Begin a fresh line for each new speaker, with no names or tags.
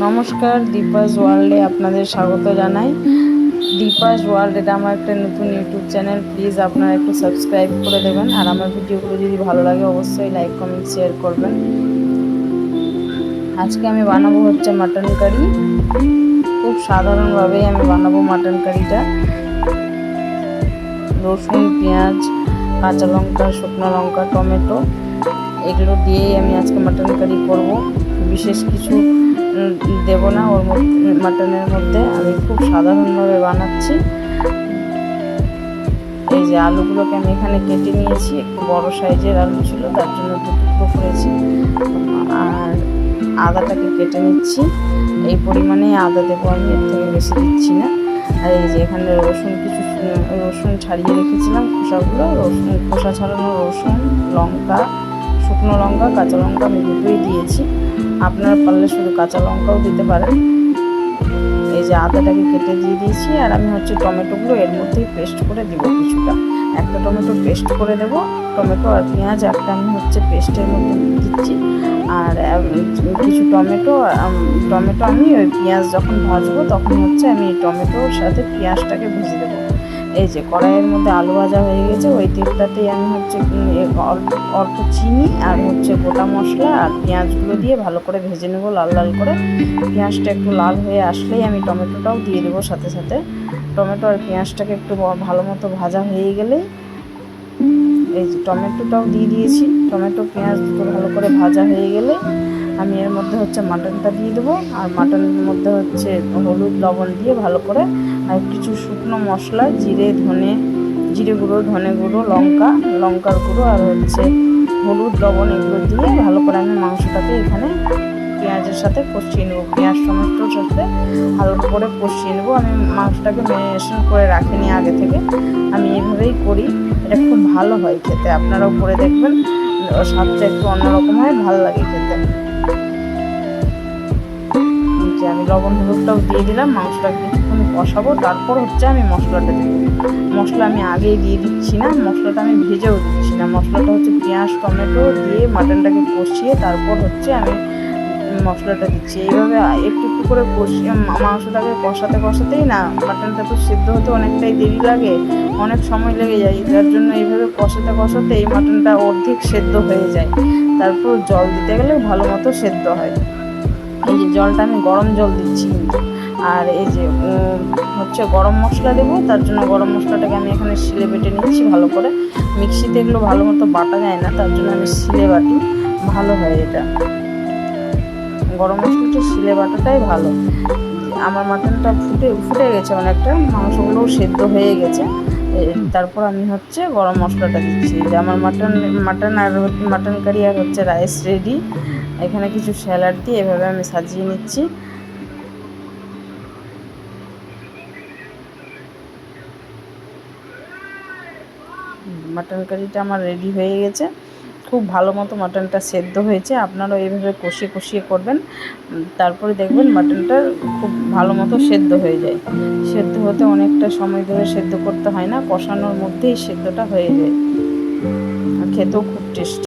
নমস্কার, দীপাস ওয়ার্ল্ডে আপনাদের স্বাগত জানাই। দীপাস ওয়ার্ল্ড এটা আমার একটা নতুন ইউটিউব চ্যানেল। প্লিজ আপনারা একটু সাবস্ক্রাইব করে দেবেন, আর আমার ভিডিওগুলো যদি ভালো লাগে অবশ্যই লাইক কমেন্ট শেয়ার করবেন। আজকে আমি বানাবো হচ্ছে মাটন কারি। খুব সাধারণভাবেই আমি বানাবো মাটন কারিটা। রসুন, পেঁয়াজ, কাঁচা লঙ্কা, শুকনো লঙ্কা, টমেটো এগুলো দিয়েই আমি আজকে মাটন কারি করব। বিশেষ কিছু দেব না ওর মধ্যে, মাটনের মধ্যে আমি খুব সাধারণভাবে বানাচ্ছি। এই যে আলুগুলোকে আমি এখানে কেটে নিয়েছি, একটু বড় সাইজের আলু ছিল তার জন্য দু টুকরো করেছি। আর আদাটাকে কেটে নিচ্ছি, এই পরিমাণে আদা দেবো আমি, এর থেকে বেশি দিচ্ছি না। আর এই যে এখানে রসুন ছাড়িয়ে রেখেছিলাম, খোসা ছাড়ানো রসুন, লঙ্কা, শুকনো লঙ্কা, কাঁচা লঙ্কা আমি দুটোই দিয়েছি। আপনারা পারলে শুধু কাঁচা লঙ্কাও দিতে পারেন। এই যে আদাটাকে কেটে দিয়ে দিয়েছি, আর আমি হচ্ছে টমেটোগুলো এর মধ্যেই পেস্ট করে দেবো। কিছুটা একটা টমেটো পেস্ট করে দেবো। টমেটো আর পেঁয়াজ একটা আমি হচ্ছে পেস্টের মধ্যে দিচ্ছি। আর কিছু টমেটো আমি ওই পেঁয়াজ যখন ভাজবো তখন হচ্ছে আমি টমেটোর সাথে পেঁয়াজটাকে ভেজে দেবো। এই যে কড়াইয়ের মধ্যে আলু ভাজা হয়ে গেছে, ওই তেলটাতেই আমি হচ্ছে অল্প চিনি আর হচ্ছে গোটা মশলা আর পেঁয়াজগুলো দিয়ে ভালো করে ভেজে নেবো লাল লাল করে। পেঁয়াজটা একটু লাল হয়ে আসলেই আমি টমেটোটাও দিয়ে দেবো সাথে সাথে। টমেটো আর পেঁয়াজটাকে একটু ভালো মতো ভাজা হয়ে গেলেই এই যে টমেটোটাও দিয়ে দিয়েছি। টমেটো পেঁয়াজ দুটো ভালো করে ভাজা হয়ে গেলে আমি এর মধ্যে হচ্ছে মাটনটা দিয়ে দেবো। আর মাটনের মধ্যে হচ্ছে হলুদ লবণ দিয়ে ভালো করে, আর কিছু শুকনো মশলা জিরে গুঁড়ো, ধনে গুঁড়ো, লঙ্কার গুঁড়ো আর হচ্ছে হলুদ লবণ এগুলো দিয়ে ভালো করে আমি মাংসটাকে এখানে পেঁয়াজের সাথে কষিয়ে নেবো। পেঁয়াজ টমেটোর সাথে হালকা করে কষিয়ে নেবো। আমি মাংসটাকে ম্যারিনেশন করে রাখিনি আগে থেকে, আমি এইভাবেই করি। এটা খুব ভালো হয় খেতে, আপনারাও করে দেখবেন। স্বাদটা একটু অন্যরকম হয়, ভালো লাগে খেতে। আমি লবণ হলুদটাও দিয়ে দিলাম, মাংসটাকে কিছুক্ষণ কষাবো, তারপর হচ্ছে আমি মশলাটা দেবো। মশলা আমি আগেই দিয়ে দিচ্ছি না, মশলাটা আমি ভেজেও দিচ্ছি না। মশলাটা হচ্ছে পেঁয়াজ টমেটো দিয়ে মাটনটাকে কষিয়ে তারপর হচ্ছে আমি মশলাটা দিচ্ছি। এইভাবে একটু একটু করে কষিয়ে মাংসটাকে কষাতেই না মাটনটা তো সেদ্ধ হতে অনেকটাই দেরি লাগে, অনেক সময় লেগে যায়। যার জন্য এইভাবে কষাতে এই মাটনটা অর্ধেক সেদ্ধ হয়ে যায়। তারপর জল দিতে গেলে ভালো মতো সেদ্ধ হয়। এই যে জলটা আমি গরম জল দিচ্ছি কিন্তু। আর এই যে হচ্ছে গরম মশলা দেবো, তার জন্য গরম মশলাটাকে আমি এখানে শিলে বেটে নিচ্ছি ভালো করে। মিক্সিতে এগুলো ভালো মতো বাটা যায় না, তার জন্য আমি শিলে বাটি, ভালো হয় এটা। গরম মশলাটা শিলে বাটাটাই ভালো। আমার মাটনটা ফুটে গেছে অনেকটা, মাংসগুলোও সেদ্ধ হয়ে গেছে। তারপর আমি হচ্ছে গরম মশলাটা দিচ্ছি। যে আমার মাটন কারি আর হচ্ছে রাইস রেডি। এখানে কিছু স্যালাড দিয়ে এভাবে আমি সাজিয়ে নিচ্ছি। মাটন কারিটা আমার রেডি হয়ে গেছে। খুব ভালো মতো মাটনটা সেদ্ধ হয়েছে। আপনারাও এইভাবে কষিয়ে করবেন, তারপরে দেখবেন মাটনটা খুব ভালো মতো সেদ্ধ হয়ে যায়। সেদ্ধ হতে অনেকটা সময় ধরে সেদ্ধ করতে হয় না, কষানোর মধ্যেই সেদ্ধটা হয়ে যায়। খেতেও খুব টেস্টি।